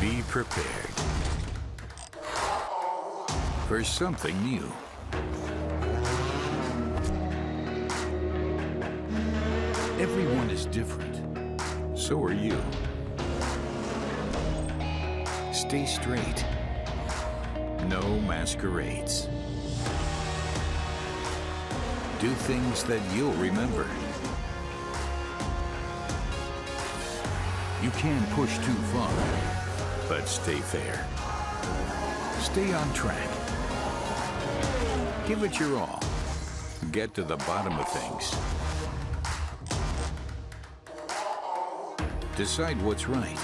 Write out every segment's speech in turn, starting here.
Be prepared for something new. Everyone is different. So are you. Stay straight. No masquerades. Do things that you'll remember. You can push too far, but stay fair. Stay on track. Give it your all. Get to the bottom of things. Decide what's right.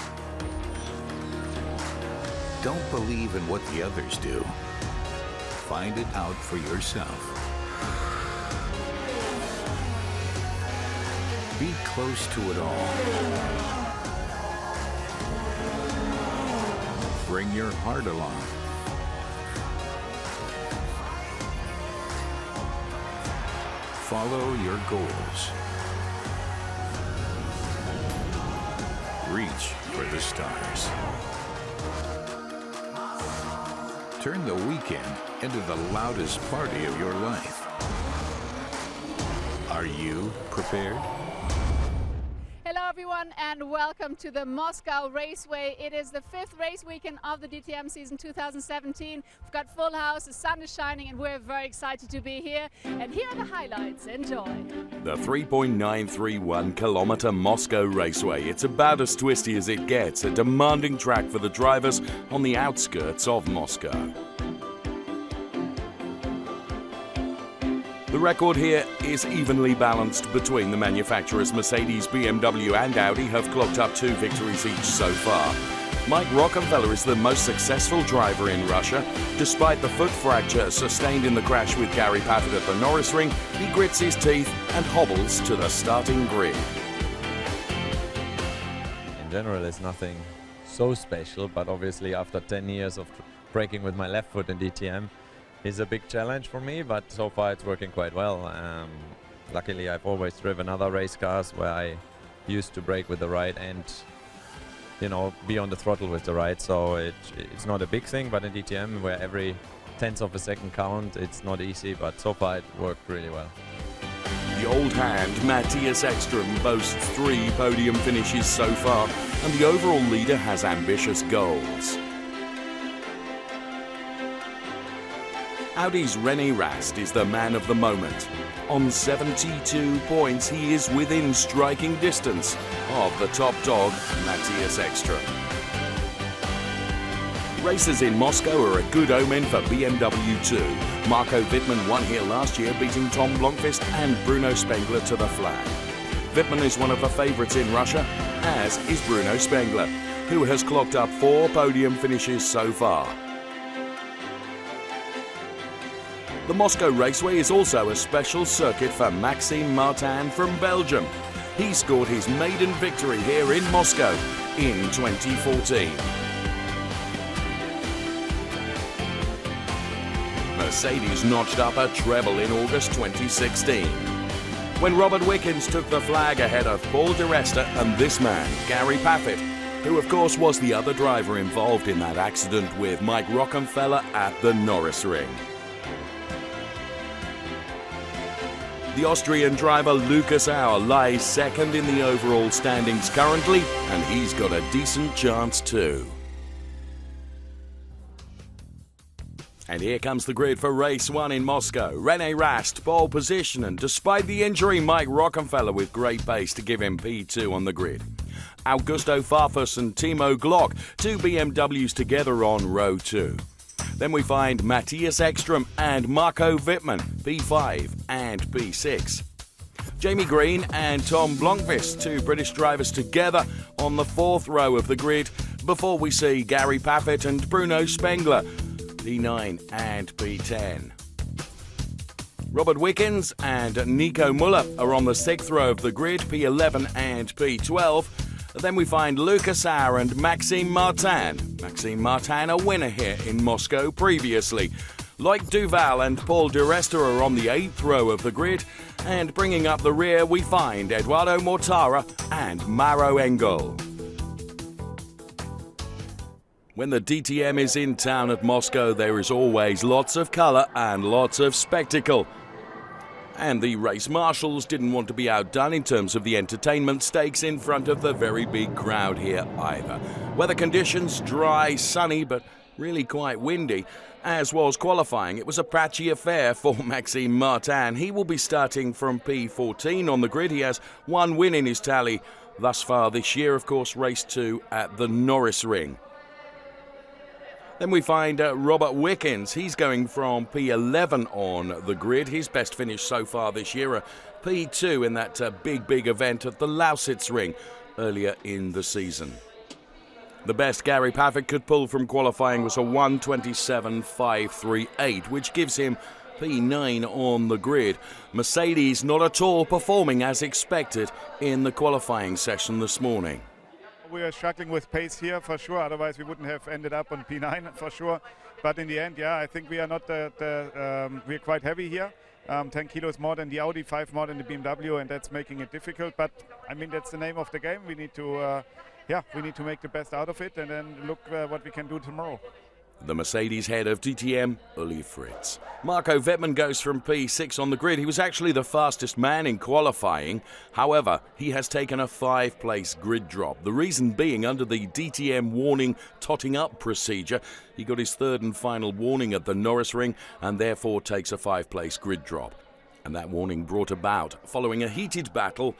Don't believe in what the others do. Find it out for yourself. Be close to it all. Bring your heart along. Follow your goals. Reach for the stars. Turn the weekend into the loudest party of your life. Are you prepared? Hello everyone and welcome to the Moscow Raceway. It is the 5th race weekend of the DTM season 2017. We've got full house, the sun is shining and we're very excited to be here. And here are the highlights. Enjoy. The 3.931 kilometer Moscow Raceway. It's about as twisty as it gets, a demanding track for the drivers on the outskirts of Moscow. The record here is evenly balanced between the manufacturers. Mercedes, BMW and Audi have clocked up 2 victories each so far. Mike Rockenfeller is the most successful driver in Russia. Despite the foot fracture sustained in the crash with Gary Paffett at the Norris Ring, he grits his teeth and hobbles to the starting grid. In general, it's nothing so special, but obviously after 10 years of braking with my left foot in DTM, is a big challenge for me, but so far it's working quite well. Luckily, I've always driven other race cars where I used to brake with the right and, you know, be on the throttle with the right. So it's not a big thing, but in DTM, where every 10th of a second count, it's not easy, but so far it worked really well. The old hand, Matthias Ekström, boasts 3 podium finishes so far, and the overall leader has ambitious goals. Audi's René RAST is the man of the moment. On 72 points, he is within striking distance of the top dog, Matthias Ekström. Races in Moscow are a good omen for BMW too. Marco Wittmann won here last year, beating Tom Blomqvist and Bruno Spengler to the flag. Wittmann is one of the favourites in Russia, as is Bruno Spengler, who has clocked up 4 podium finishes so far. The Moscow Raceway is also a special circuit for Maxime Martin from Belgium. He scored his maiden victory here in Moscow in 2014. Mercedes notched up a treble in August 2016, when Robert Wickens took the flag ahead of Paul di Resta and this man, Gary Paffett, who of course was the other driver involved in that accident with Mike Rockenfeller at the Norris Ring. The Austrian driver Lucas Auer lies second in the overall standings currently, and he's got a decent chance too. And here comes the grid for race 1 in Moscow. René RAST, pole position, and despite the injury, Mike Rockenfeller with great pace to give him P2 on the grid. Augusto FARFUS and Timo GLOCK, 2 BMWs together on row 2. Then we find Matthias Ekström and Marco Wittmann, P5 and P6. Jamie Green and Tom Blomqvist, 2 British drivers together on the 4th row of the grid, before we see Gary Paffett and Bruno Spengler, P9 and P10. Robert Wickens and Nico Müller are on the 6th row of the grid, P11 and P12. Then we find Lucas Auer and Maxime Martin. Maxime Martin, a winner here in Moscow previously. Loic Duval and Paul di Resta are on the 8th row of the grid. And bringing up the rear, we find Edoardo MORTARA and Maro ENGEL. When the DTM is in town at Moscow, there is always lots of colour and lots of spectacle. And the race marshals didn't want to be outdone in terms of the entertainment stakes in front of the very big crowd here either. Weather conditions dry, sunny, but really quite windy, as was qualifying. It was a patchy affair for Maxime Martin. He will be starting from P14 on the grid. He has one win in his tally thus far this year, of course, race 2 at the Norris Ring. Then we find Robert Wickens. He's going from P11 on the grid. His best finish so far this year, a P2 in that big event at the Lausitz Ring earlier in the season. The best Gary Paffett could pull from qualifying was a 1:27.538, which gives him P9 on the grid. Mercedes not at all performing as expected in the qualifying session this morning. We are struggling with pace here for sure, otherwise we wouldn't have ended up on P9 for sure. But in the end, yeah, I think we are not we're quite heavy here. 10 kilos more than the Audi, 5 more than the BMW, and that's making it difficult. But I mean, that's the name of the game. We need to, we need to make the best out of it and then look what we can do tomorrow. The Mercedes head of DTM, Uli Fritz. Marco Wittmann goes from P6 on the grid. He was actually the fastest man in qualifying. However, he has taken a 5-place grid drop. The reason being, under the DTM warning totting up procedure, he got his 3rd and final warning at the Norris Ring and therefore takes a 5-place grid drop. And that warning brought about following a heated battle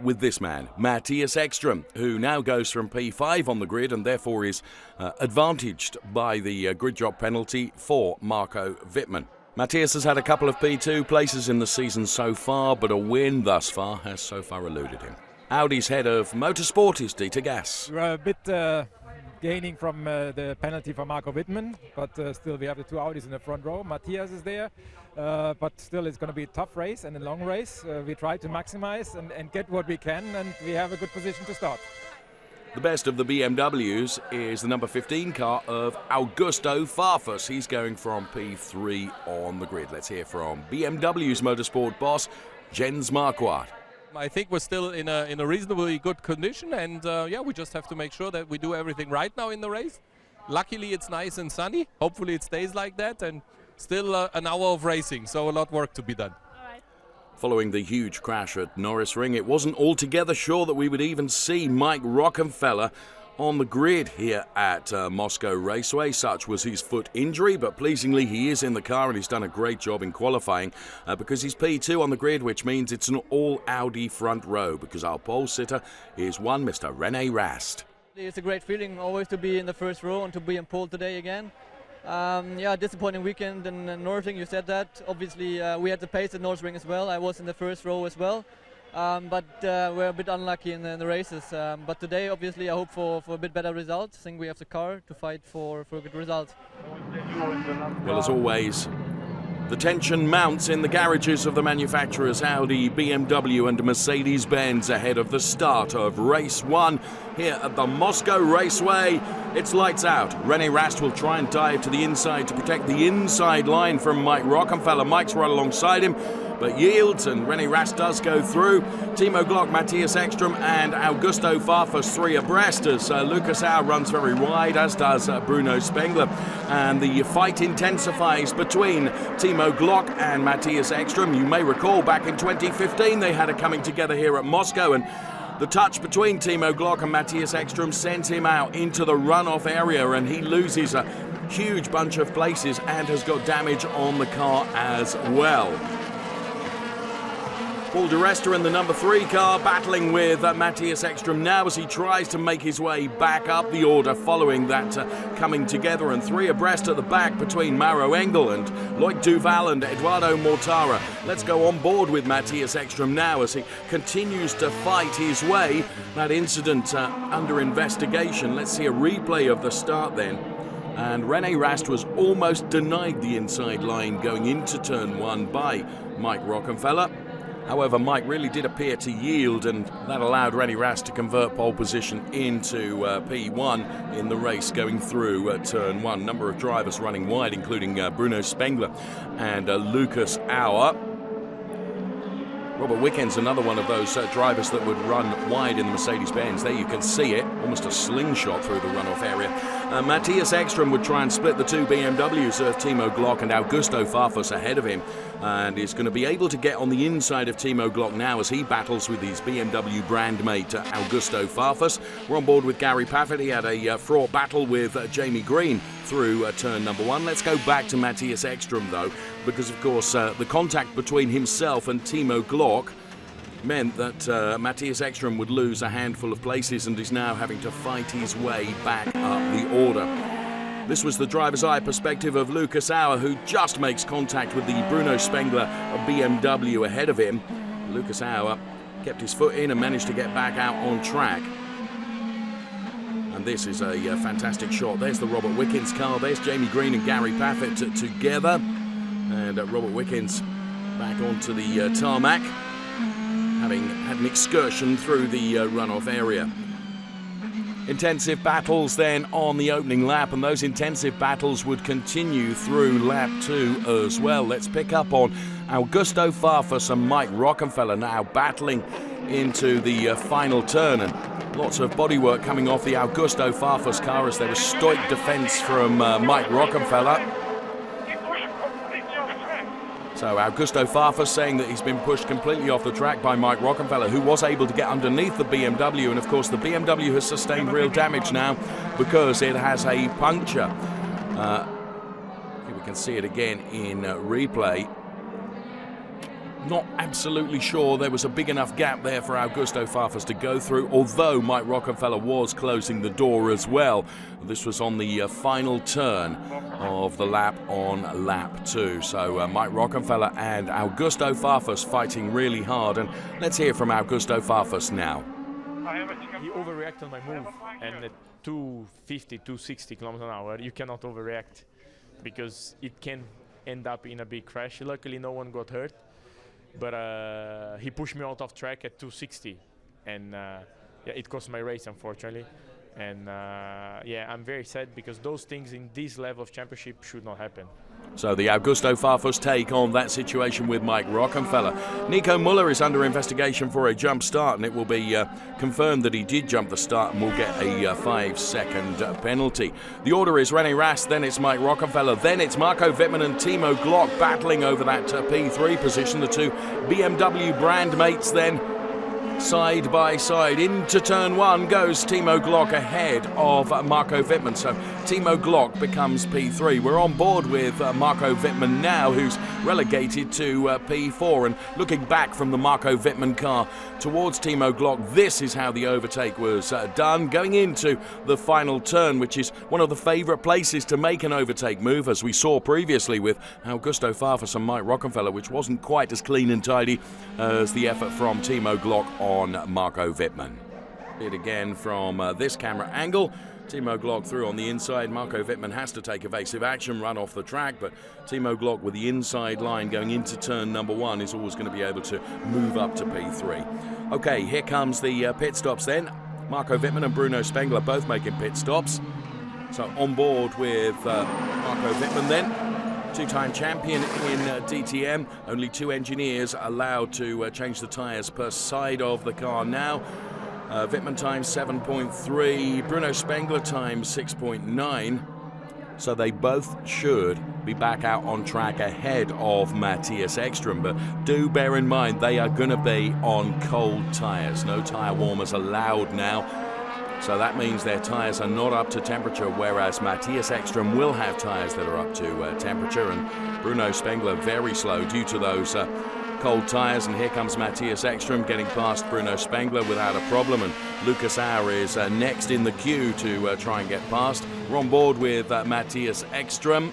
with this man, Matthias Ekström, who now goes from P5 on the grid and therefore is advantaged by the grid drop penalty for Marco Wittmann. Matthias has had a couple of P2 places in the season so far, but a win thus far has so far eluded him. Audi's head of motorsport is Dieter Gass. We're a bit gaining from the penalty for Marco Wittmann, but still we have the 2 Audis in the front row. Matthias is there, but still it's going to be a tough race and a long race. We try to maximize and get what we can, and we have a good position to start. The best of the BMWs is the number 15 car of Augusto FARFUS. He's going from P3 on the grid. Let's hear from BMW's motorsport boss, Jens Marquardt. I think we're still in a reasonably good condition, and we just have to make sure that we do everything right now in the race. Luckily it's nice and sunny. Hopefully it stays like that, and still an hour of racing, so a lot of work to be done. Following the huge crash at Norris Ring, it wasn't altogether sure that we would even see Mike Rockenfeller on the grid here at Moscow Raceway. Such was his foot injury, but pleasingly he is in the car and he's done a great job in qualifying because he's P2 on the grid, which means it's an all Audi front row because our pole sitter is one Mr. René Rast. It's a great feeling always to be in the first row and to be in pole today again. Disappointing weekend in Norris Ring, you said that. Obviously we had the pace at Norris Ring as well. I was in the first row as well. But we're a bit unlucky in the races. But today, obviously, I hope for a bit better result. I think we have the car to fight for a good result. Well, as always, the tension mounts in the garages of the manufacturers Audi, BMW and Mercedes-Benz ahead of the start of race 1 here at the Moscow Raceway. It's lights out. René Rast will try and dive to the inside to protect the inside line from Mike Rockenfeller. Mike's right alongside him, but yields, and René Rast does go through. Timo Glock, Matthias Ekström and Augusto FARFUS 3 abreast as Lucas Au runs very wide, as does Bruno Spengler. And the fight intensifies between Timo Glock and Matthias Ekström. You may recall back in 2015 they had a coming together here at Moscow, and the touch between Timo Glock and Matthias Ekström sends him out into the runoff area, and he loses a huge bunch of places and has got damage on the car as well. Paul di Resta in the number 3 car battling with Matthias Ekström now as he tries to make his way back up the order following that coming together, and 3 abreast at the back between Maro Engel and Loic Duval and Edoardo MORTARA. Let's go on board with Matthias Ekström now as he continues to fight his way. That incident under investigation. Let's see a replay of the start then. And René Rast was almost denied the inside line going into turn 1 by Mike Rockenfeller. However, Mike really did appear to yield, and that allowed René Rast to convert pole position into P1 in the race going through turn 1. Number of drivers running wide, including Bruno Spengler and Lucas Au. Robert Wickens, another one of those drivers that would run wide in the Mercedes-Benz. There you can see it, almost a slingshot through the runoff area. Matthias Ekström would try and split the two BMWs of Timo Glock and Augusto Farfus ahead of him, and is going to be able to get on the inside of Timo Glock now as he battles with his BMW brand mate Augusto Farfus. We're on board with Gary Paffett. He had a fraught battle with Jamie Green through turn number 1. Let's go back to Matthias Ekström though, because of course the contact between himself and Timo Glock meant that Matthias Ekström would lose a handful of places and is now having to fight his way back up the order. This was the driver's eye perspective of Lucas Auer, who just makes contact with the Bruno Spengler BMW ahead of him. Lucas Auer kept his foot in and managed to get back out on track. And this is a fantastic shot. There's the Robert Wickens car. There's Jamie Green and Gary Paffett together. And Robert Wickens back onto the tarmac, having had an excursion through the runoff area. Intensive battles then on the opening lap, and those intensive battles would continue through lap 2 as well. Let's pick up on Augusto Farfus and Mike Rockenfeller now battling into the final turn, and lots of bodywork coming off the Augusto Farfus car as there was stoic defense from Mike Rockenfeller. So Augusto Farfus saying that he's been pushed completely off the track by Mike Rockenfeller, who was able to get underneath the BMW, and of course the BMW has sustained real damage now because it has a puncture. Here we can see it again in replay. Not absolutely sure there was a big enough gap there for Augusto Farfus to go through, although Mike Rockenfeller was closing the door as well. This was on the final turn of the lap on lap 2. So Mike Rockenfeller and Augusto Farfus fighting really hard. And let's hear from Augusto Farfus now. He overreacted on my move, and at 250, 260 kilometers an hour, you cannot overreact because it can end up in a big crash. Luckily, no one got hurt. But he pushed me out of track at 260, and yeah, it cost my race, unfortunately. And yeah, I'm very sad because those things in this level of championship should not happen. So the Augusto Farfus take on that situation with Mike Rockenfeller. Nico Muller is under investigation for a jump start, and it will be confirmed that he did jump the start and will get a 5-second penalty. The order is René Rast, then it's Mike Rockenfeller, then it's Marco Wittmann and Timo Glock battling over that P3 position. The two BMW brand mates then side by side. Into turn 1 goes Timo Glock ahead of Marco Wittmann. So Timo Glock becomes P3. We're on board with Marco Wittmann now, who's relegated to P4. And looking back from the Marco Wittmann car towards Timo Glock, this is how the overtake was done. Going into the final turn, which is one of the favourite places to make an overtake move, as we saw previously with Augusto Farfus and Mike Rockenfeller, which wasn't quite as clean and tidy as the effort from Timo Glock on Marco Wittmann. It again from this camera angle. Timo Glock through on the inside. Marco Wittmann has to take evasive action, run off the track, but Timo Glock with the inside line going into turn number 1 is always going to be able to move up to P3. Okay, here comes the pit stops then. Marco Wittmann and Bruno Spengler both making pit stops. So on board with Marco Wittmann then. Two-time champion in DTM. Only 2 engineers allowed to change the tyres per side of the car now. Wittmann times 7.3, Bruno Spengler times 6.9. So they both should be back out on track ahead of Matthias Ekström. But do bear in mind they are going to be on cold tyres. No tyre warmers allowed now. So that means their tyres are not up to temperature, whereas Matthias Ekström will have tyres that are up to temperature, and Bruno Spengler very slow due to those cold tyres. And here comes Matthias Ekström getting past Bruno Spengler without a problem, and Lucas Auer is next in the queue to try and get past. We're on board with Matthias Ekström.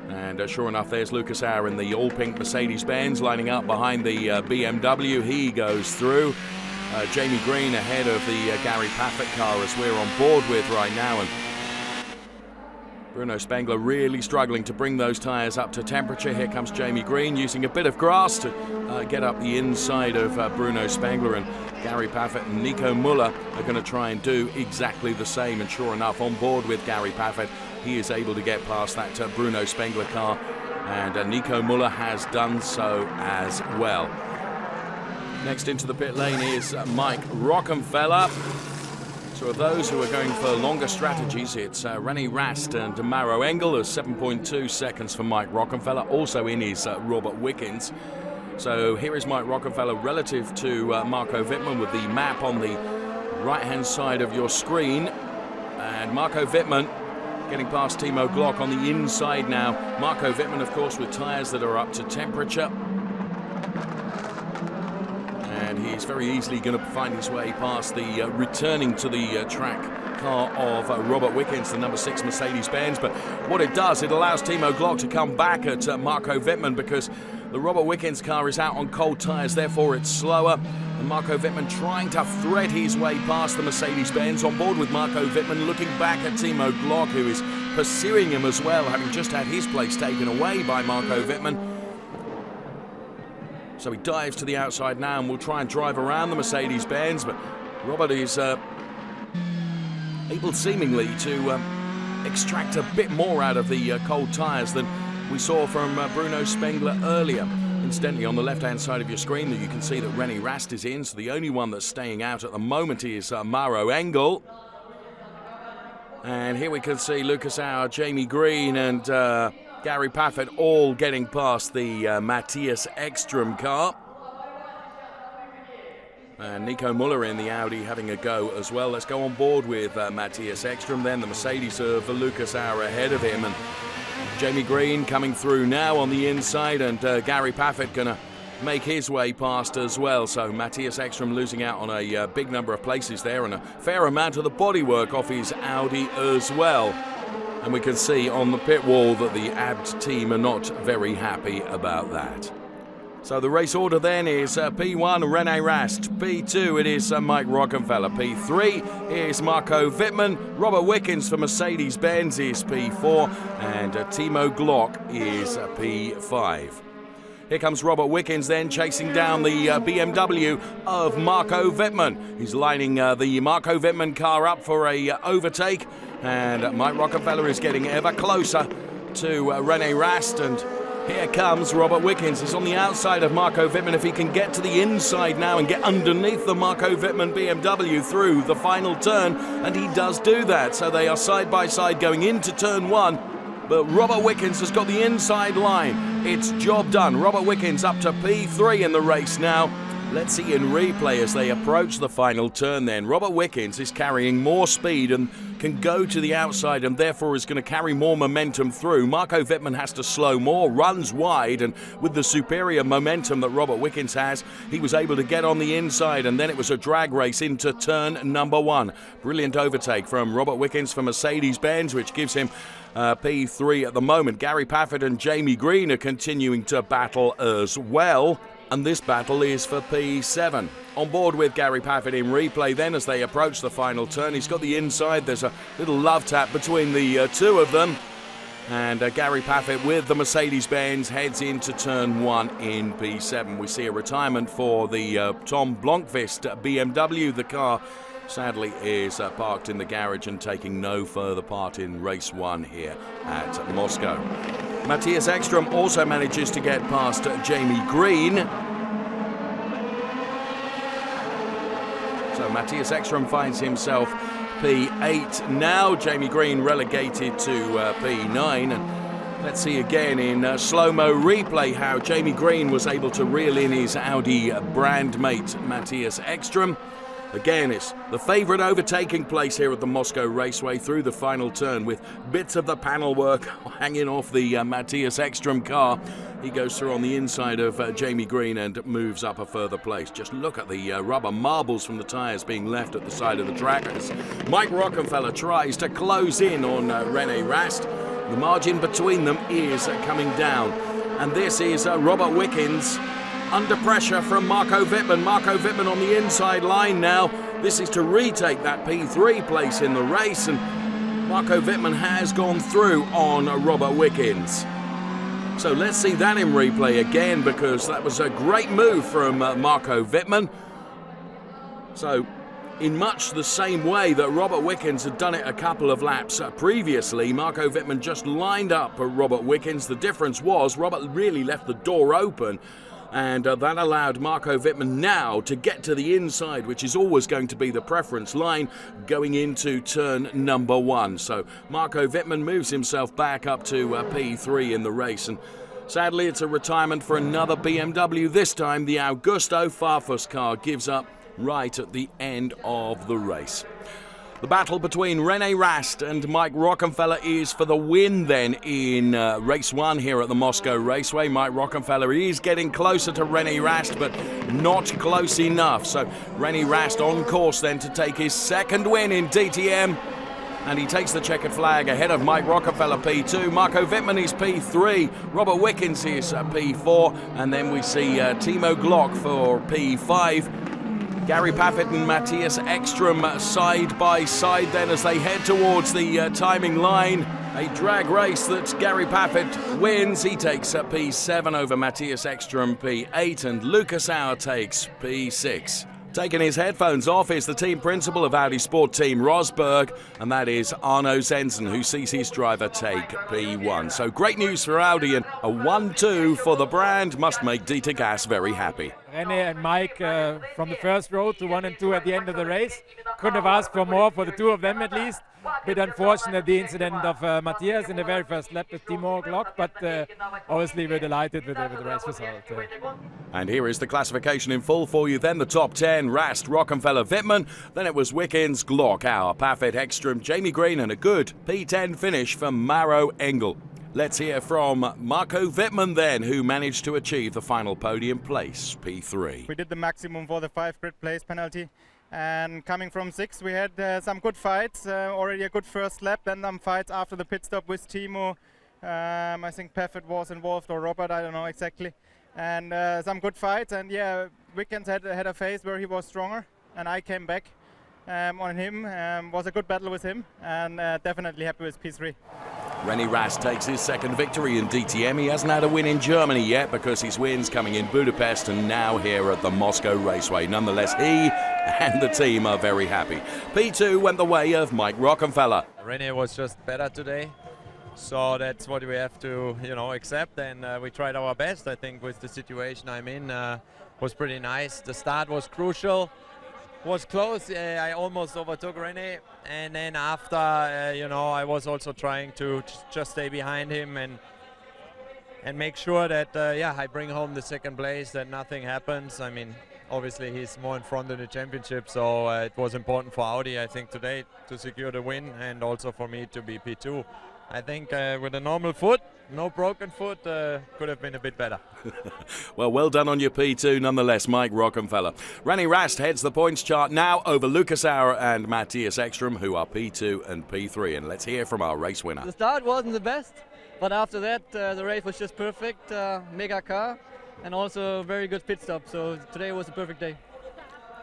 And sure enough, there's Lucas Auer in the all-pink Mercedes-Benz lining up behind the BMW. He goes through. Jamie Green ahead of the Gary Paffett car as we're on board with right now, and Bruno Spengler really struggling to bring those tyres up to temperature. Here comes Jamie Green using a bit of grass to get up the inside of Bruno Spengler, and Gary Paffett and Nico Muller are going to try and do exactly the same. And sure enough, on board with Gary Paffett he is able to get past that Bruno Spengler car, and Nico Muller has done so as well. Next into the pit lane is Mike Rockenfeller. So of those who are going for longer strategies, it's René Rast and Maro Engel. There's 7.2 seconds for Mike Rockenfeller. Also in is Robert Wickens. So here is Mike Rockenfeller relative to Marco Wittmann with the map on the right-hand side of your screen. And Marco Wittmann getting past Timo Glock on the inside now. Marco Wittmann, of course, with tyres that are up to temperature. And he's very easily going to find his way past the returning to the track car of Robert Wickens, the number 6 Mercedes-Benz. But what it does, it allows Timo Glock to come back at Marco Wittmann, because the Robert Wickens car is out on cold tyres, therefore it's slower. And Marco Wittmann trying to thread his way past the Mercedes-Benz. On board with Marco Wittmann, looking back at Timo Glock, who is pursuing him as well, having just had his place taken away by Marco Wittmann. So he dives to the outside now and will try and drive around the Mercedes-Benz, but Robert is able seemingly to extract a bit more out of the cold tyres than we saw from Bruno Spengler earlier. Incidentally, on the left-hand side of your screen, you can see that René Rast is in, so the only one that's staying out at the moment is Maro Engel. And here we can see Lucas Auer, Jamie Green and Gary Paffett all getting past the Matthias Ekstrom car. And Nico Muller in the Audi having a go as well. Let's go on board with Matthias Ekstrom, then the Mercedes of Lucas Auer ahead of him. And Jamie Green coming through now on the inside, and Gary Paffett going to make his way past as well. So Matthias Ekstrom losing out on a big number of places there, and a fair amount of the bodywork off his Audi as well. And we can see on the pit wall that the ABT team are not very happy about that. So the race order then is P1, René Rast. P2, it is Mike Rockenfeller. P3 is Marco Wittmann. Robert Wickens for Mercedes-Benz is P4. And Timo Glock is P5. Here comes Robert Wickens then chasing down the BMW of Marco Wittmann. He's lining the Marco Wittmann car up for a overtake. And Mike Rockenfeller is getting ever closer to René Rast, and here comes Robert Wickens. He's on the outside of Marco Wittmann. If he can get to the inside now and get underneath the Marco Wittmann BMW through the final turn, and he does do that. So they are side by side going into turn 1, but Robert Wickens has got the inside line. It's job done. Robert Wickens up to P3 in the race now. Let's see in replay as they approach the final turn then. Robert Wickens is carrying more speed and can go to the outside, and therefore is going to carry more momentum through. Marco Wittmann has to slow more, runs wide, and with the superior momentum that Robert Wickens has, he was able to get on the inside, and then it was a drag race into turn number 1. Brilliant overtake from Robert Wickens for Mercedes-Benz, which gives him P3 at the moment. Gary Paffett and Jamie Green are continuing to battle as well. And this battle is for P7. On board with Gary Paffett in replay then as they approach the final turn. He's got the inside. There's a little love tap between the two of them. And Gary Paffett with the Mercedes-Benz heads into turn 1 in P7. We see a retirement for the Tom Blomqvist BMW. The car sadly is parked in the garage and taking no further part in race 1 here at Moscow. Matthias Ekstrom also manages to get past Jamie Green. So Matthias Ekstrom finds himself P8 now. Jamie Green relegated to P9. And let's see again in slow-mo replay how Jamie Green was able to reel in his Audi brand mate Matthias Ekstrom. Again, it's the favourite overtaking place here at the Moscow Raceway through the final turn, with bits of the panel work hanging off the Matthias Ekstrom car. He goes through on the inside of Jamie Green and moves up a further place. Just look at the rubber marbles from the tyres being left at the side of the track as Mike Rockenfeller tries to close in on René Rast. The margin between them is coming down. And this is Robert Wickens under pressure from Marco Wittmann. Marco Wittmann on the inside line now. This is to retake that P3 place in the race, and Marco Wittmann has gone through on Robert Wickens. So let's see that in replay again, because that was a great move from Marco Wittmann. So in much the same way that Robert Wickens had done it a couple of laps previously. Marco Wittmann just lined up Robert Wickens. The difference was Robert really left the door open, and that allowed Marco Wittmann now to get to the inside, which is always going to be the preference line going into turn number 1. So Marco Wittmann moves himself back up to P3 in the race, and sadly it's a retirement for another BMW. This time the Augusto FARFUS car gives up right at the end of the race. The battle between René RAST and Mike Rockenfeller is for the win then in race 1 here at the Moscow Raceway. Mike Rockenfeller is getting closer to René RAST, but not close enough. So René RAST on course then to take his second win in DTM. And he takes the checkered flag ahead of Mike Rockenfeller P2. Marco Wittmann is P3. Robert Wickens is P4. And then we see Timo GLOCK for P5. Gary Paffett and Matthias Ekstrom side by side then as they head towards the timing line. A drag race that Gary Paffett wins. He takes P7 over Matthias Ekstrom P8, and Lucas Auer takes P6. Taking his headphones off is the team principal of Audi Sport Team Rosberg, and that is Arno Zensen, who sees his driver take P1. So great news for Audi, and a 1-2 for the brand must make Dieter Gas very happy. René and Mike from the first row to 1 and 2 at the end of the race. Couldn't have asked for more for the two of them at least. Bit unfortunate the incident of Matthias in the very first lap with Timo GLOCK, but obviously we're delighted with the race result. And here is the classification in full for you. Then the top 10, Rast, Rockenfeller, Wittmann. Then it was Wickens, GLOCK, Auer, Paffett, Ekstrom, Jamie Green, and a good P10 finish for Maro Engel. Let's hear from Marco Wittmann then, who managed to achieve the final podium place, P3. We did the maximum for the 5 grid place penalty, and coming from 6 we had some good fights, already a good first lap, then some fights after the pit stop with Timo. I think Paffett was involved, or Robert, I don't know exactly, and some good fights, and yeah, Wickens had a phase where he was stronger and I came back on him. Was a good battle with him, and definitely happy with P3. René Rast takes his second victory in DTM. He hasn't had a win in Germany yet because his win's coming in Budapest and now here at the Moscow Raceway. Nonetheless, he and the team are very happy. P2 went the way of Mike Rockenfeller. René was just better today, so that's what we have to, accept, and we tried our best. I think with the situation I'm in, was pretty nice. The start was crucial. Was close. I almost overtook René, and then after, I was also trying to just stay behind him and make sure that, I bring home the second place, that nothing happens. I mean, obviously he's more in front in the championship, so it was important for Audi, I think, today to secure the win, and also for me to be P2. I think with a normal foot, no broken foot, could have been a bit better. Well done on your P2 nonetheless, Mike Rockenfeller. René Rast heads the points chart now over Lucas Auer and Matthias Ekstrom, who are P2 and P3. And let's hear from our race winner. The start wasn't the best, but after that the race was just perfect. Mega car, and also a very good pit stop. So today was a perfect day.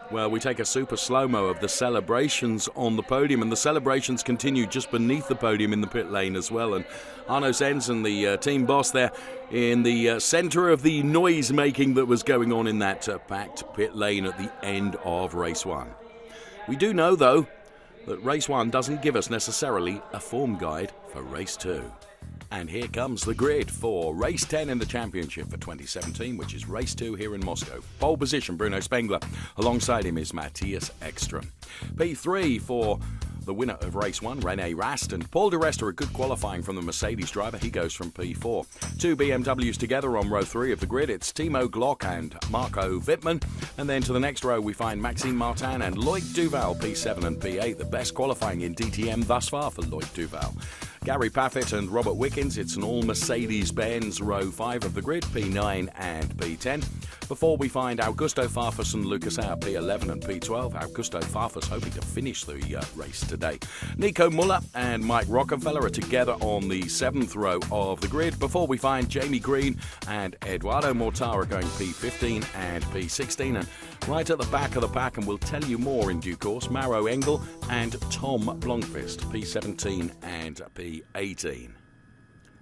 Well, we take a super slow-mo of the celebrations on the podium, and the celebrations continue just beneath the podium in the pit lane as well. And Arno Zensen, the team boss there, in the centre of the noise-making that was going on in that packed pit lane at the end of race 1. We do know, though, that race 1 doesn't give us necessarily a form guide for race 2. And here comes the grid for race 10 in the championship for 2017, which is race 2 here in Moscow. Pole position, Bruno Spengler. Alongside him is Matthias Ekstrom. P3 for the winner of race 1, René Rast, and Paul di Resta, a good qualifying from the Mercedes driver. He goes from P4. 2 BMWs together on row 3 of the grid. It's Timo GLOCK and Marco Wittmann. And then to the next row we find Maxime Martin and Loic Duval, P7 and P8. The best qualifying in DTM thus far for Loic Duval. Gary Paffett and Robert Wickens. It's an all Mercedes-Benz row 5 of the grid, P9 and P10. Before we find Augusto FARFUS and Lucas Auer, P11 and P12. Augusto FARFUS hoping to finish the race today. Nico Muller and Mike Rockenfeller are together on the 7th row of the grid. Before we find Jamie Green and Edoardo MORTARA going P15 and P16. And right at the back of the pack, and we'll tell you more in due course, Maro Engel and Tom Blomqvist, P17 and P18.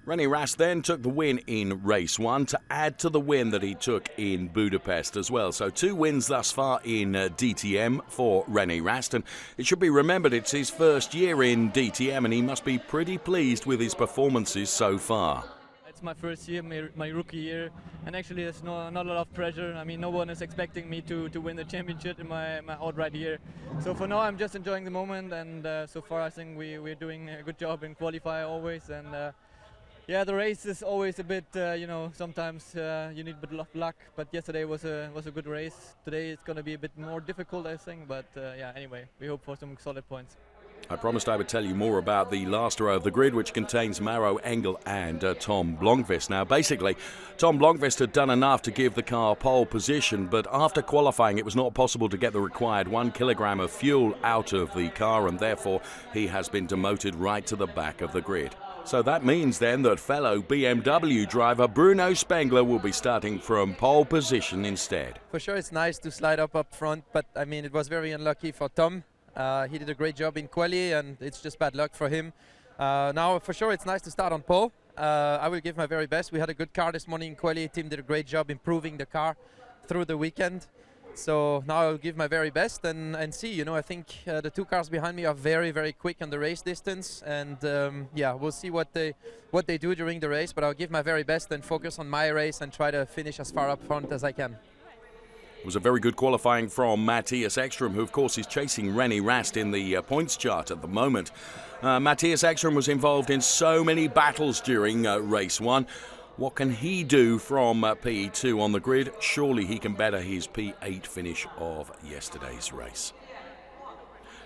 René RAST then took the win in race 1 to add to the win that he took in Budapest as well. So 2 wins thus far in DTM for René RAST, and it should be remembered it's his first year in DTM and he must be pretty pleased with his performances so far. It's my first year, my rookie year, and actually there's not a lot of pressure. I mean, no one is expecting me to win the championship in my outright year. So for now I'm just enjoying the moment, and so far I think we're doing a good job in qualify always, and yeah, the race is always a bit, you know, sometimes you need a bit of luck, but yesterday was a good race. Today it's going to be a bit more difficult, I think, but yeah, anyway, we hope for some solid points. I promised I would tell you more about the last row of the grid, which contains Maro Engel and Tom Blomqvist. Now, basically, Tom Blomqvist had done enough to give the car pole position, but after qualifying, it was not possible to get the required 1 kilogram of fuel out of the car, and therefore he has been demoted right to the back of the grid. So that means then that fellow BMW driver Bruno Spengler will be starting from pole position instead. For sure it's nice to slide up front, but I mean it was very unlucky for Tom. He did a great job in quali and it's just bad luck for him. Now for sure it's nice to start on pole. I will give my very best. We had a good car this morning in quali. Team did a great job improving the car through the weekend. So now I'll give my very best and see, you know, I think the 2 cars behind me are very, very quick on the race distance, and yeah, we'll see what they do during the race, but I'll give my very best and focus on my race and try to finish as far up front as I can. It was a very good qualifying from Matthias Ekström, who of course is chasing René RAST in the points chart at the moment. Matthias Ekström was involved in so many battles during race 1. What can he do from P2 on the grid? Surely he can better his P8 finish of yesterday's race.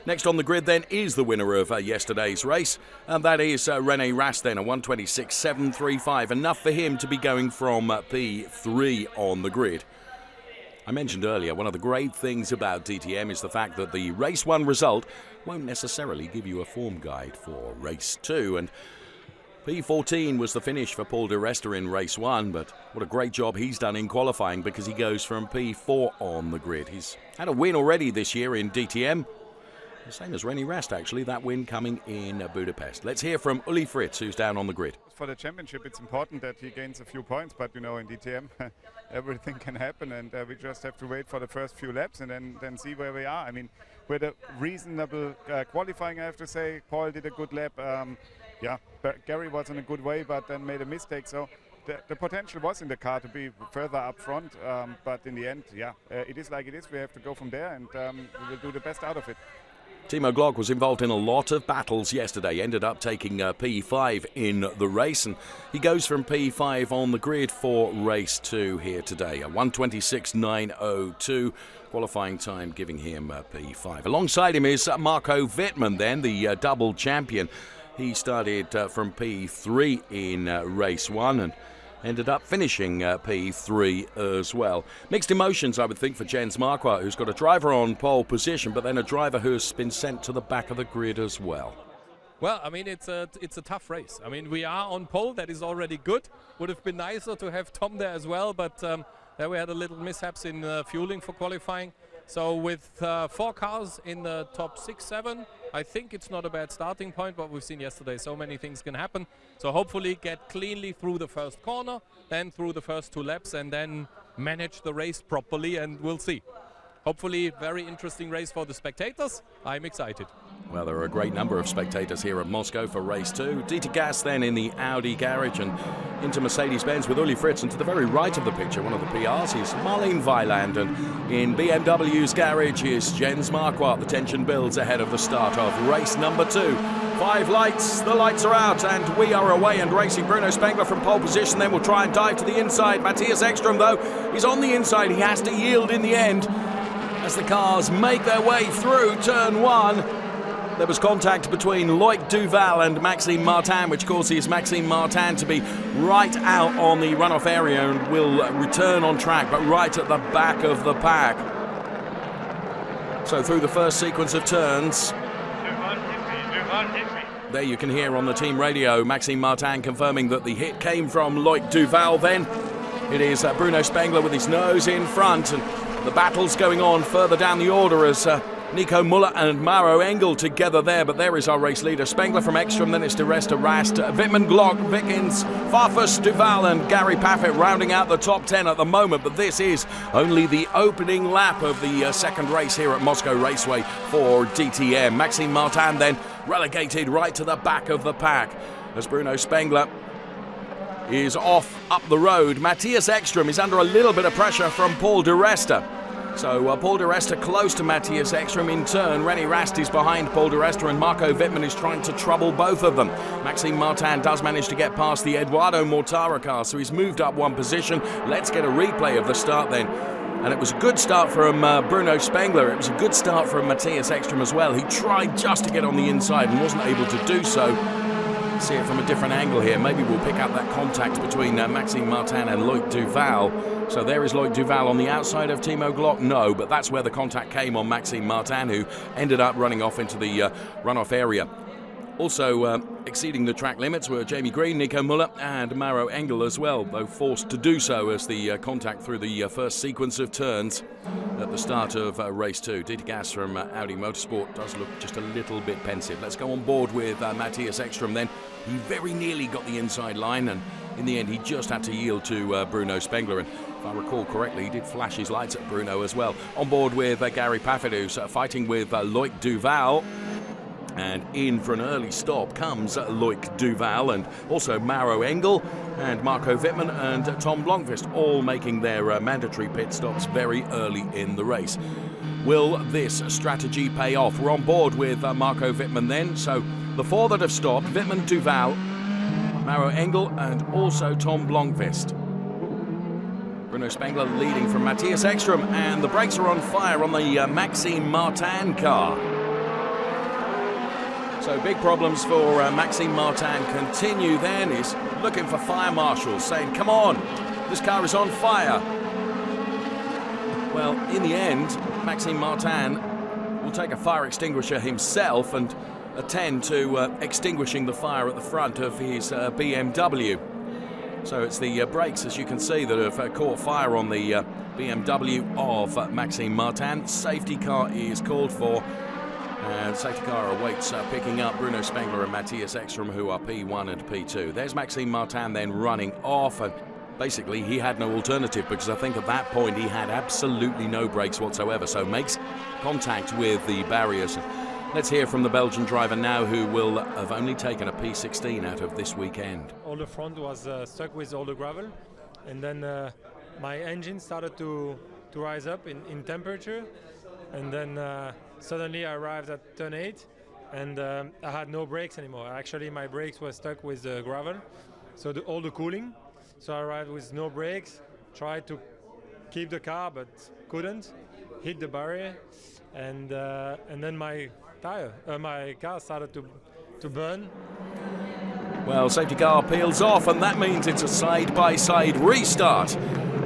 Next on the grid then is the winner of yesterday's race, and that is René RAST then, a 1:26.735. Enough for him to be going from P3 on the grid. I mentioned earlier, one of the great things about DTM is the fact that the race 1 result won't necessarily give you a form guide for race 2, and P14 was the finish for Paul de Resta in race 1, but what a great job he's done in qualifying because he goes from P4 on the grid. He's had a win already this year in DTM, the same as René RAST actually, that win coming in Budapest. Let's hear from Uli Fritz, who's down on the grid. For the championship it's important that he gains a few points, but you know, in DTM everything can happen, and we just have to wait for the first few laps and then see where we are. I mean, we had a reasonable qualifying, I have to say. Paul did a good lap. Yeah, Gary was in a good way, but then made a mistake. So the potential was in the car to be further up front, but in the end, yeah, it is like it is. We have to go from there, and we will do the best out of it. Timo GLOCK was involved in a lot of battles yesterday, ended up taking P5 in the race, and he goes from P5 on the grid for race 2 here today, a 1:26.902. Qualifying time giving him P5. Alongside him is Marco Wittmann then, the double champion. He started from P3 in race 1 and ended up finishing P3 as well. Mixed emotions, I would think, for Jens Marquardt, who's got a driver on pole position, but then a driver who's been sent to the back of the grid as well. Well, I mean, it's a tough race. I mean, we are on pole. That is already good. Would have been nicer to have Tom there as well, but there we had a little mishaps in fueling for qualifying. So with 4 cars in the top 6, 7, I think it's not a bad starting point, but we've seen yesterday so many things can happen. So hopefully get cleanly through the first corner, then through the first 2 laps, and then manage the race properly, and we'll see. Hopefully very interesting race for the spectators. I'm excited. Well, there are a great number of spectators here at Moscow for race 2. DT Gas then in the Audi garage and into Mercedes-Benz with Uli Fritz, and to the very right of the picture, one of the PRs is Marlene Weiland, and in BMW's garage is Jens Marquardt. The tension builds ahead of the start of race number 2. 5 lights, the lights are out, and we are away and racing. Bruno Spengler from pole position, then we'll try and dive to the inside. Matthias Ekström, though, is on the inside. He has to yield in the end as the cars make their way through turn 1. There was contact between Loic Duval and Maxime Martin, which causes Maxime Martin to be right out on the runoff area and will return on track, but right at the back of the pack. So through the first sequence of turns, there you can hear on the team radio Maxime Martin confirming that the hit came from Loic Duval. Then it is Bruno Spengler with his nose in front, and the battle's going on further down the order as Nico Müller and Maro Engel together there, but there is our race leader. Spengler from Ekstrom, then it's De Rest, Rast, Wittmann, Glock, Wickens, Farfus, Duval and Gary Paffett rounding out the top 10 at the moment, but this is only the opening lap of the second race here at Moscow Raceway for DTM. Maxime Martin then relegated right to the back of the pack as Bruno Spengler is off up the road. Matthias Ekstrom is under a little bit of pressure from Paul De Rest. So Paul De Rest close to Matthias Ekstrom in turn. René Rast is behind Paul De Rest and Marco Wittmann is trying to trouble both of them. Maxime Martin does manage to get past the Edoardo MORTARA car, so he's moved up one position. Let's get a replay of the start then. And it was a good start from Bruno Spengler. It was a good start from Matthias Ekstrom as well. He tried just to get on the inside and wasn't able to do so. See it from a different angle here. Maybe we'll pick up that contact between Maxime Martin and Loic Duval. So there is Loic Duval on the outside of Timo Glock. No, but that's where the contact came on Maxime Martin, who ended up running off into the runoff area. Also exceeding the track limits were Jamie Green, Nico Müller and Maro Engel as well, though forced to do so as the contact through the first sequence of turns at the start of race 2. Dieter Gas from Audi Motorsport does look just a little bit pensive. Let's go on board with Matthias Ekstrom then. He very nearly got the inside line and in the end he just had to yield to Bruno Spengler, and if I recall correctly he did flash his lights at Bruno as well. On board with Gary Paffett, who's fighting with Loic Duval. And in for an early stop comes Loic Duval and also Maro Engel and Marco Wittmann and Tom Blomqvist, all making their mandatory pit stops very early in the race. Will this strategy pay off? We're on board with Marco Wittmann then. So the four that have stopped: Wittmann, Duval, Maro Engel and also Tom Blomqvist. Bruno Spengler leading from Matthias Ekstrom, and the brakes are on fire on the Maxime Martin car. So big problems for Maxime Martin continue then. He's looking for fire marshals, saying, come on, this car is on fire. Well, in the end, Maxime Martin will take a fire extinguisher himself and attend to extinguishing the fire at the front of his BMW. So it's the brakes, as you can see, that have caught fire on the BMW of Maxime Martin. Safety car is called for. And safety car awaits picking up Bruno Spengler and Matthias Ekstrom, who are P1 and P2. There's Maxime Martin then running off, and basically he had no alternative because I think at that point he had absolutely no brakes whatsoever, so makes contact with the barriers. Let's hear from the Belgian driver now, who will have only taken a P16 out of this weekend. All the front was stuck with all the gravel, and then my engine started to rise up in temperature, and then suddenly I arrived at turn 8 and I had no brakes anymore. Actually my brakes were stuck with the gravel, so all the cooling. So I arrived with no brakes, tried to keep the car but couldn't, hit the barrier, and then my car started to burn. Well, safety car peels off, and that means it's a side-by-side restart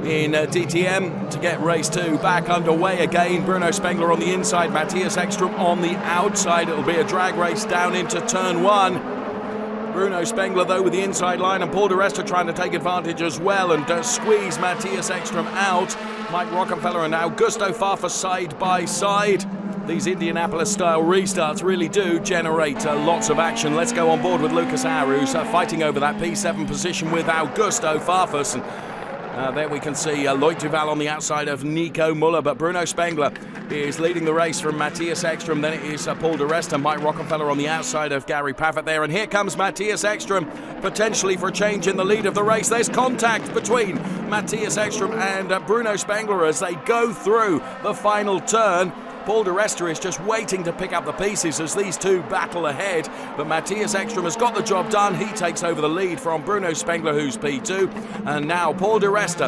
in DTM to get race 2 back underway again. Bruno Spengler on the inside, Matthias Ekstrom on the outside. It'll be a drag race down into turn 1. Bruno Spengler though with the inside line, and Paul De Rest trying to take advantage as well and squeeze Matthias Ekstrom out. Mike Rockefeller and Augusto FARFUS side by side. These Indianapolis-style restarts really do generate lots of action. Let's go on board with Lucas Auer, who's fighting over that P7 position with Augusto FARFUS. And there we can see Loic Duval on the outside of Nico Müller, but Bruno Spengler is leading the race from Matthias Ekstrom. Then it is Paul De Rest and Mike Rockefeller on the outside of Gary Paffett there. And here comes Matthias Ekstrom, potentially for a change in the lead of the race. There's contact between Matthias Ekstrom and Bruno Spengler as they go through the final turn. Paul De Rest is just waiting to pick up the pieces as these two battle ahead, but Matthias Ekstrom has got the job done. He takes over the lead from Bruno Spengler, who's P2, and now Paul De Rest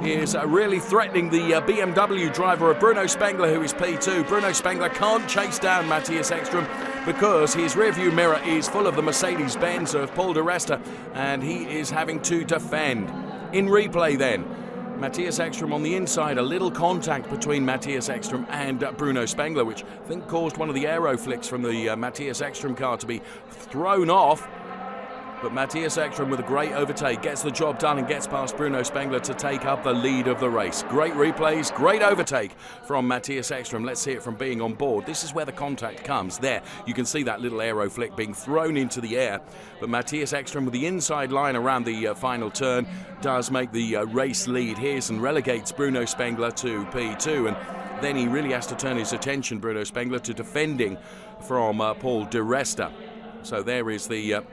is really threatening the BMW driver of Bruno Spengler, who is P2. Bruno Spengler can't chase down Matthias Ekstrom because his rearview mirror is full of the Mercedes-Benz of Paul De Rest, and he is having to defend. In replay then, Matthias Ekstrom on the inside, a little contact between Matthias Ekstrom and Bruno Spengler, which I think caused one of the aero flicks from the Matthias Ekstrom car to be thrown off. But Matthias Ekström with a great overtake gets the job done and gets past Bruno Spengler to take up the lead of the race. Great replays, great overtake from Matthias Ekström. Let's see it from being on board. This is where the contact comes. There, you can see that little aero flick being thrown into the air. But Matthias Ekström with the inside line around the final turn does make the race lead here and relegates Bruno Spengler to P2. And then he really has to turn his attention, Bruno Spengler, to defending from Paul de Resta. So there is the...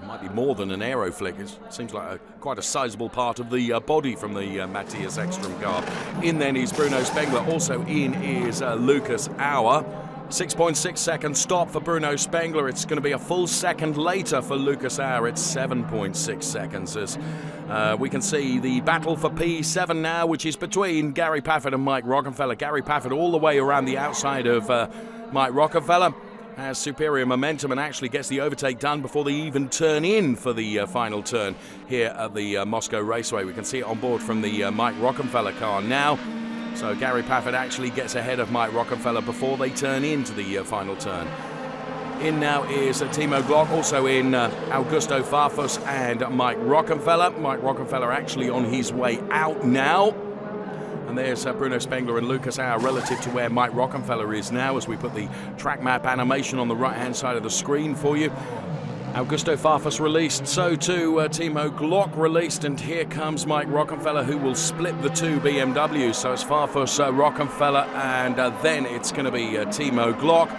might be more than an aero flick. It seems like quite a sizable part of the body from the Matthias Ekström car. In then is Bruno Spengler. Also in is Lucas Auer. 6.6 second stop for Bruno Spengler. It's going to be a full second later for Lucas Auer. It's 7.6 seconds as we can see the battle for P7 now, which is between Gary Paffett and Mike Rockenfeller. Gary Paffett all the way around the outside of Mike Rockenfeller. Has superior momentum and actually gets the overtake done before they even turn in for the final turn here at the Moscow Raceway. We can see it on board from the Mike Rockenfeller car now. So Gary Paffett actually gets ahead of Mike Rockenfeller before they turn into the final turn. In now is Timo GLOCK, also in Augusto FARFUS and Mike Rockenfeller. Mike Rockenfeller actually on his way out now. And there's Bruno Spengler and Lucas Auer relative to where Mike Rockenfeller is now as we put the track map animation on the right-hand side of the screen for you. Augusto FARFUS released, so too Timo GLOCK released, and here comes Mike Rockenfeller, who will split the two BMWs. So it's FARFUS, Rockenfeller, and then it's going to be Timo GLOCK.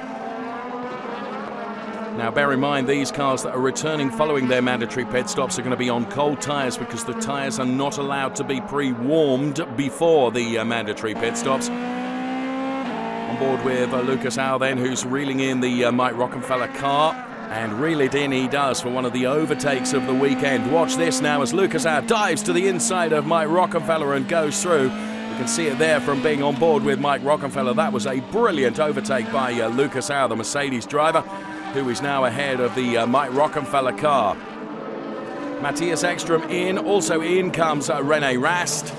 Now bear in mind, these cars that are returning following their mandatory pit stops are going to be on cold tyres because the tyres are not allowed to be pre-warmed before the mandatory pit stops. On board with Lucas Auer then, who's reeling in the Mike Rockenfeller car. And reel it in he does for one of the overtakes of the weekend. Watch this now as Lucas Auer dives to the inside of Mike Rockenfeller and goes through. You can see it there from being on board with Mike Rockenfeller. That was a brilliant overtake by Lucas Auer, the Mercedes driver, who is now ahead of the Mike Rockenfeller car. Matthias Ekström in. Also in comes René Rast.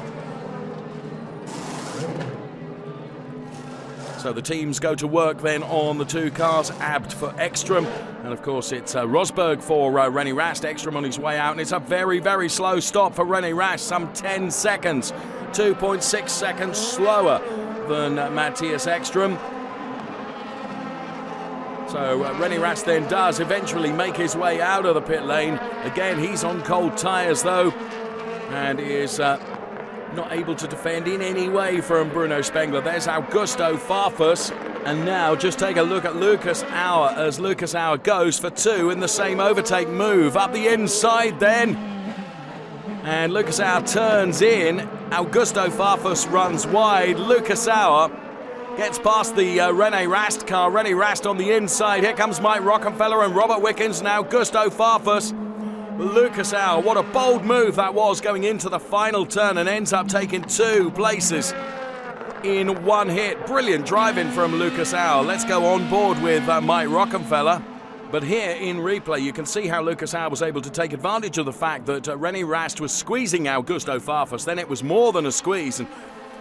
So the teams go to work then on the two cars. Abt for Ekström. And of course it's Rosberg for René Rast. Ekström on his way out. And it's a very, very slow stop for René Rast. Some 10 seconds. 2.6 seconds slower than Matthias Ekström. So René Rast then does eventually make his way out of the pit lane. Again, he's on cold tyres though, and is not able to defend in any way from Bruno Spengler. There's Augusto FARFUS, and now just take a look at Lucas Auer as Lucas Auer goes for two in the same overtake move. Up the inside then, and Lucas Auer turns in. Augusto FARFUS runs wide. Lucas Auer gets past the René Rast car. René Rast on the inside. Here comes Mike Rockenfeller and Robert Wickens. Now Augusto FARFUS. Lucas Auer, what a bold move that was going into the final turn, and ends up taking two places in one hit. Brilliant driving from Lucas Auer. Let's go on board with Mike Rockenfeller. But here in replay, you can see how Lucas Auer was able to take advantage of the fact that René Rast was squeezing Augusto FARFUS. Then it was more than a squeeze, and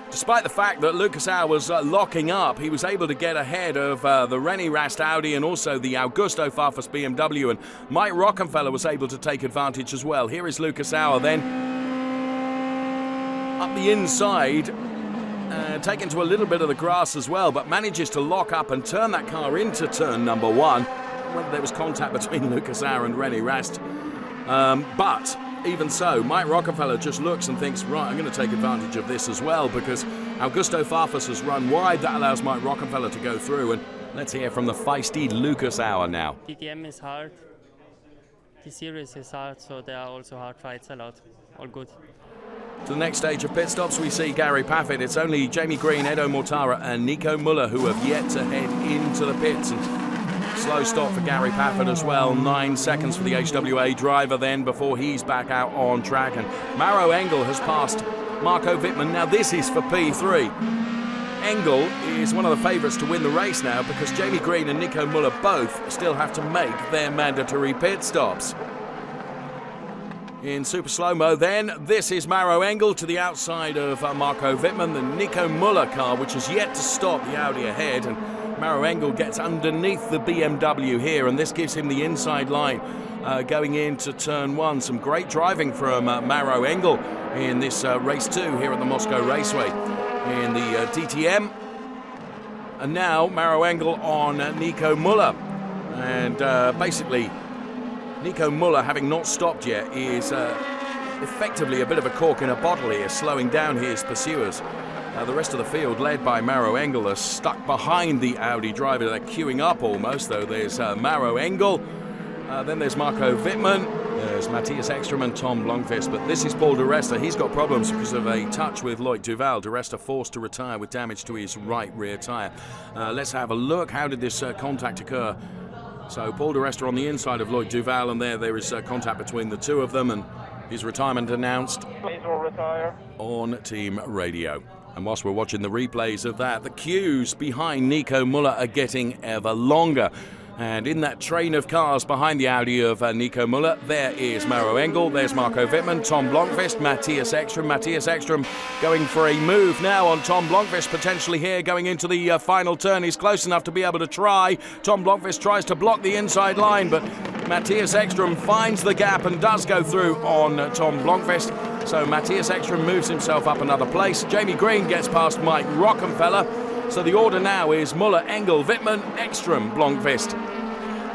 despite the fact that Lucas Auer was locking up, he was able to get ahead of the René Rast Audi and also the Augusto FARFUS BMW, and Mike Rockenfeller was able to take advantage as well. Here is Lucas Auer then, up the inside, taken to a little bit of the grass as well, but manages to lock up and turn that car into turn number one. Whether there was contact between Lucas Auer and René Rast, but even so, Mike Rockenfeller just looks and thinks, right, I'm going to take advantage of this as well, because Augusto FARFUS has run wide. That allows Mike Rockenfeller to go through, and let's hear from the feisty Lucas Auer now. DTM is hard, the series is hard, so there are also hard fights a lot. All good. To the next stage of pit stops, we see Gary Paffett. It's only Jamie Green, Edoardo MORTARA and Nico Müller who have yet to head into the pits. And slow stop for Gary Paffett as well. 9 seconds for the HWA driver then before he's back out on track. And Maro Engel has passed Marco Wittmann. Now this is for P3. Engel is one of the favourites to win the race now because Jamie Green and Nico Müller both still have to make their mandatory pit stops. In super slow-mo then, this is Maro Engel to the outside of Marco Wittmann, the Nico Müller car, which has yet to stop the Audi ahead, and Maro Engel gets underneath the BMW here, and this gives him the inside line going into turn 1. Some great driving from Maro Engel in this race 2 here at the Moscow Raceway in the DTM. And now Maro Engel on Nico Müller. And basically, Nico Müller, having not stopped yet, is effectively a bit of a cork in a bottle here, slowing down his pursuers. The rest of the field, led by Maro Engel, are stuck behind the Audi driver. They're queuing up almost, though. There's Maro Engel, then there's Marco Wittmann, there's Matthias Ekstrom and Tom Blomqvist. But this is Paul di Resta. He's got problems because of a touch with Loic Duval. Di Resta forced to retire with damage to his right rear tyre. Let's have a look. How did this contact occur? So Paul di Resta on the inside of Loic Duval, and there is contact between the two of them, and his retirement announced on team radio. And whilst we're watching the replays of that, the queues behind Nico Müller are getting ever longer. And in that train of cars behind the Audi of Nico Müller, there is Maro Engel, there's Marco Wittmann, Tom Blomqvist, Matthias Ekstrom. Matthias Ekstrom going for a move now on Tom Blomqvist, potentially here going into the final turn. He's close enough to be able to try. Tom Blomqvist tries to block the inside line, but Matthias Ekstrom finds the gap and does go through on Tom Blomqvist. So Matthias Ekstrom moves himself up another place. Jamie Green gets past Mike Rockenfeller. So the order now is Müller, Engel, Wittmann, Ekstrom, Blomqvist.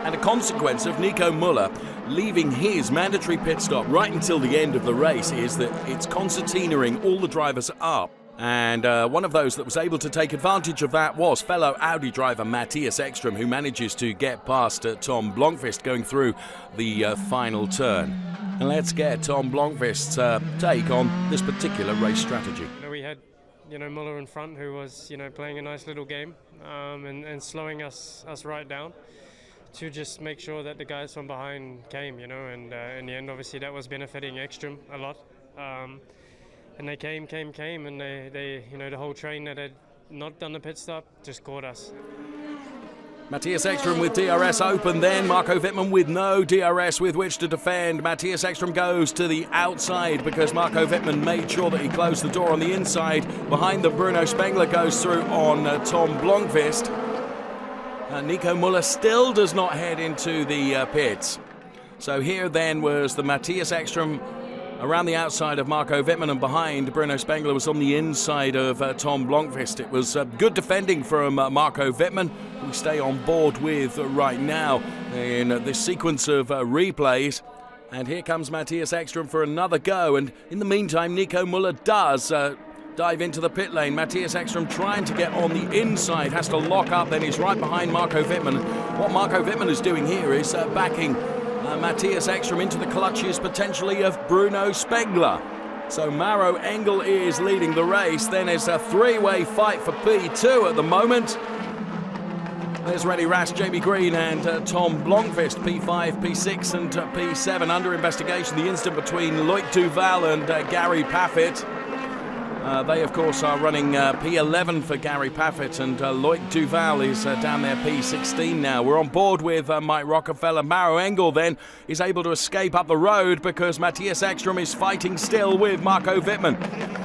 And a consequence of Nico Müller leaving his mandatory pit stop right until the end of the race is that it's concertinaing all the drivers up. And one of those that was able to take advantage of that was fellow Audi driver Matthias Ekstrom, who manages to get past Tom Blomqvist going through the final turn. And let's get Tom Blomqvist's take on this particular race strategy. We had Müller in front, who was playing a nice little game and slowing us right down to just make sure that the guys from behind came, and in the end obviously that was benefiting Ekstrom a lot. And they came, and they the whole train that had not done the pit stop just caught us. Matthias Ekstrom with DRS open, then Marco Wittmann with no DRS with which to defend. Matthias Ekstrom goes to the outside because Marco Wittmann made sure that he closed the door on the inside. Behind them, Bruno Spengler goes through on Tom Blomqvist. Nico Müller still does not head into the pits. So here then was the Matthias Ekstrom around the outside of Marco Wittmann, and behind Bruno Spengler was on the inside of Tom Blomqvist. It was good defending from Marco Wittmann, who we stay on board with right now in this sequence of replays. And here comes Matthias Ekstrom for another go, and in the meantime Nico Müller does dive into the pit lane. Matthias Ekstrom trying to get on the inside, has to lock up, then he's right behind Marco Wittmann. What Marco Wittmann is doing here is backing Matthias Ekstrom into the clutches potentially of Bruno Spengler. So Maro Engel is leading the race. Then it's a three-way fight for P2 at the moment. There's René RAST, Jamie Green and Tom Blomqvist, P5, P6 and P7 under investigation. The incident between Loic Duval and Gary PAFFETT. They, of course, are running P11 for Gary PAFFETT, and Loic Duval is down there P16 now. We're on board with Mike Rockenfeller. Maro Engel then is able to escape up the road because Matthias Ekstrom is fighting still with Marco Wittmann.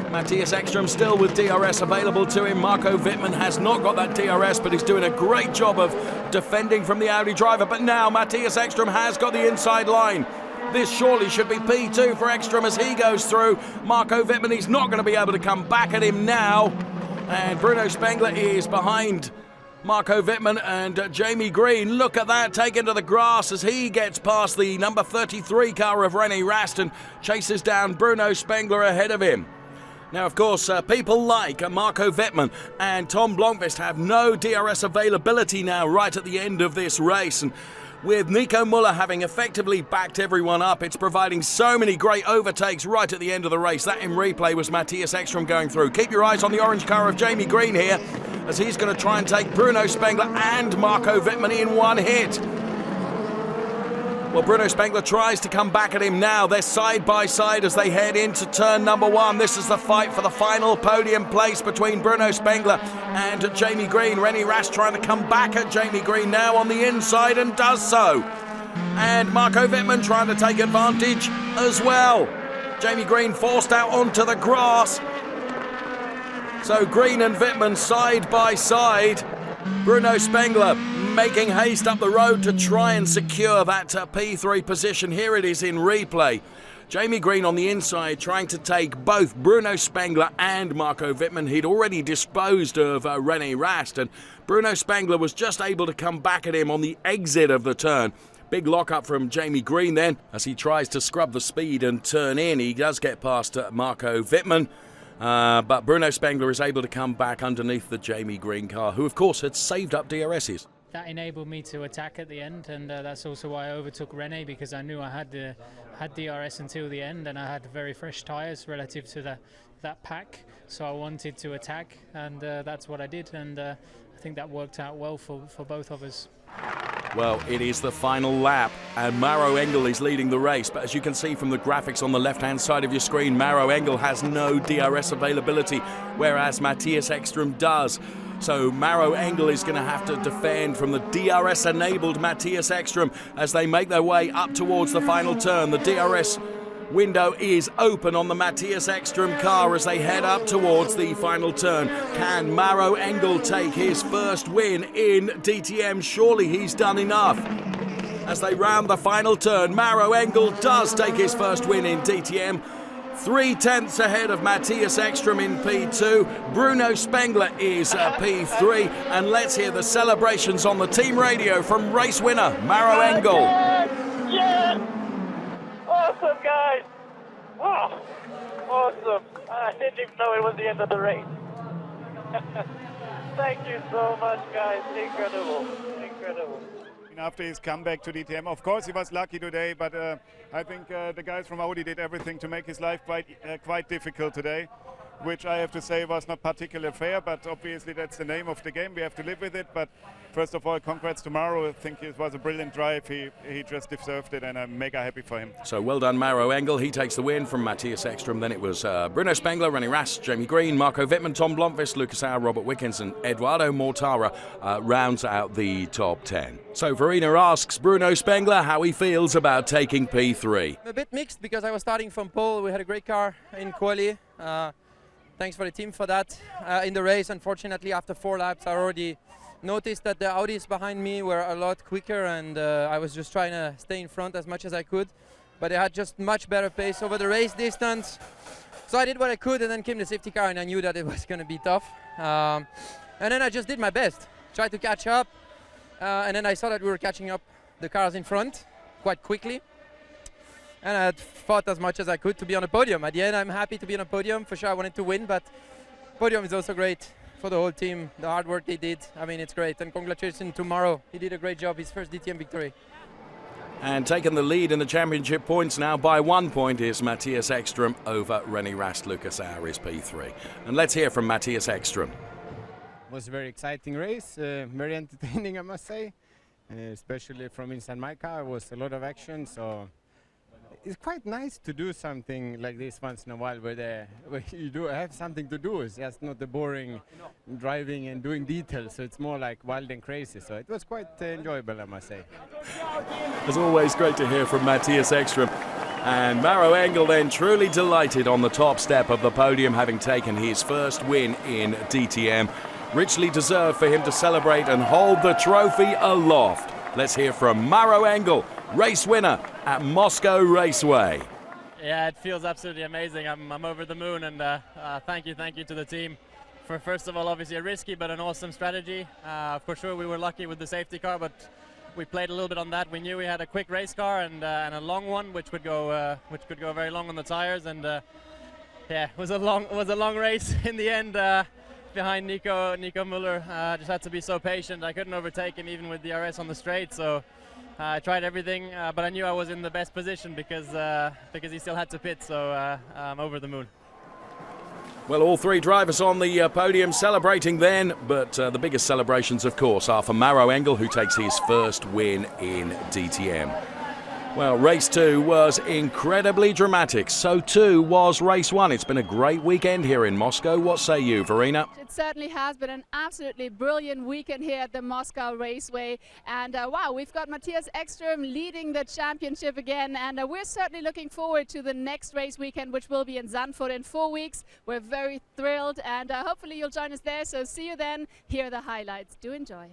Matthias Ekstrom still with DRS available to him. Marco Wittmann has not got that DRS, but he's doing a great job of defending from the Audi driver. But now Matthias Ekstrom has got the inside line. This surely should be P2 for Ekstrom as he goes through. Marco Wittmann, he's not going to be able to come back at him now. And Bruno Spengler is behind Marco Wittmann and Jamie Green. Look at that, taken to the grass as he gets past the number 33 car of René RAST and chases down Bruno Spengler ahead of him. Now, of course, people like Marco Wittmann and Tom Blomqvist have no DRS availability now right at the end of this race. And with Nico Müller having effectively backed everyone up, it's providing so many great overtakes right at the end of the race. That in replay was Matthias Ekstrom going through. Keep your eyes on the orange car of Jamie Green here, as he's going to try and take Bruno Spengler and Marco Wittmann in one hit. Well, Bruno Spengler tries to come back at him now. They're side by side as they head into turn number 1. This is the fight for the final podium place between Bruno Spengler and Jamie Green. René RAST trying to come back at Jamie Green now on the inside and does so. And Marco Wittmann trying to take advantage as well. Jamie Green forced out onto the grass. So Green and Wittmann side by side. Bruno Spengler making haste up the road to try and secure that P3 position. Here it is in replay. Jamie Green on the inside trying to take both Bruno Spengler and Marco Wittmann. He'd already disposed of René Rast, and Bruno Spengler was just able to come back at him on the exit of the turn. Big lock-up from Jamie Green then as he tries to scrub the speed and turn in. He does get past Marco Wittmann, but Bruno Spengler is able to come back underneath the Jamie Green car, who of course had saved up DRSs. That enabled me to attack at the end, and that's also why I overtook René, because I knew I had DRS until the end, and I had very fresh tyres relative to that pack, so I wanted to attack, and that's what I did, and I think that worked out well for both of us. Well, it is the final lap, and Maro Engel is leading the race. But as you can see from the graphics on the left-hand side of your screen, Maro Engel has no DRS availability, whereas Matthias Ekström does. So Maro Engel is going to have to defend from the DRS-enabled Matthias Ekström as they make their way up towards the final turn. The DRS window is open on the Matthias Ekström car as they head up towards the final turn. Can Maro Engel take his first win in DTM? Surely he's done enough. As they round the final turn, Maro Engel does take his first win in DTM. 3/10 ahead of Matthias Ekström in P2. Bruno Spengler is P3. And let's hear the celebrations on the team radio from race winner Maro Engel. Yes! Awesome, guys! Oh, awesome! I didn't even know it was the end of the race. Thank you so much, guys. Incredible. Incredible. After his comeback to DTM, of course he was lucky today, but I think the guys from Audi did everything to make his life quite difficult today, which I have to say was not particularly fair, but obviously that's the name of the game. We have to live with it. But first of all, congrats to Maro. I think it was a brilliant drive. He just deserved it, and I'm mega happy for him. So well done, Maro Engel. He takes the win from Matthias Ekström. Then it was Bruno Spengler, René Rast, Jamie Green, Marco Wittmann, Tom Blomqvist, Lucas Auer, Robert Wickens, and Edoardo Mortara rounds out the top 10. So Verena asks Bruno Spengler how he feels about taking P3. I'm a bit mixed because I was starting from pole. We had a great car in quali. Thanks for the team for that. In the race, unfortunately, after 4 laps, I already noticed that the Audis behind me were a lot quicker, and I was just trying to stay in front as much as I could. But they had just much better pace over the race distance. So I did what I could, and then came the safety car, and I knew that it was going to be tough. And then I just did my best, tried to catch up. And then I saw that we were catching up the cars in front quite quickly. And I fought as much as I could to be on a podium. At the end, I'm happy to be on a podium. For sure, I wanted to win, but podium is also great for the whole team. The hard work they did, I mean, it's great. And congratulations to Maro. He did a great job, his first DTM victory. And taking the lead in the championship points now by 1 point is Matthias Ekström over René Rast. Lucas Auer is P3. And let's hear from Matthias Ekström. It was a very exciting race, very entertaining, I must say. Especially from inside my car, it was a lot of action. So it's quite nice to do something like this once in a while where you do have something to do. It's just not the boring driving and doing details. So it's more like wild and crazy. So it was quite enjoyable, I must say. As always, great to hear from Matthias Ekström. And Maro Engel then truly delighted on the top step of the podium, having taken his first win in DTM. Richly deserved for him to celebrate and hold the trophy aloft. Let's hear from Maro Engel, race winner at Moscow Raceway. Yeah, it feels absolutely amazing. I'm over the moon, and thank you to the team for, first of all, obviously a risky but an awesome strategy. For sure, we were lucky with the safety car, but we played a little bit on that. We knew we had a quick race car and a long one, which could go very long on the tires. And yeah, it was a long race in the end. Behind Nico Müller, just had to be so patient. I couldn't overtake him even with DRS on the straight, so I tried everything, but I knew I was in the best position because he still had to pit, so I'm over the moon. Well, all 3 drivers on the podium celebrating then, but the biggest celebrations, of course, are for Maro Engel, who takes his first win in DTM. Well, race 2 was incredibly dramatic. So too was race 1. It's been a great weekend here in Moscow. What say you, Verena? It certainly has been an absolutely brilliant weekend here at the Moscow Raceway. And wow, we've got Matthias Ekström leading the championship again. And we're certainly looking forward to the next race weekend, which will be in Zandvoort in 4 weeks. We're very thrilled, and hopefully you'll join us there. So see you then. Here are the highlights. Do enjoy.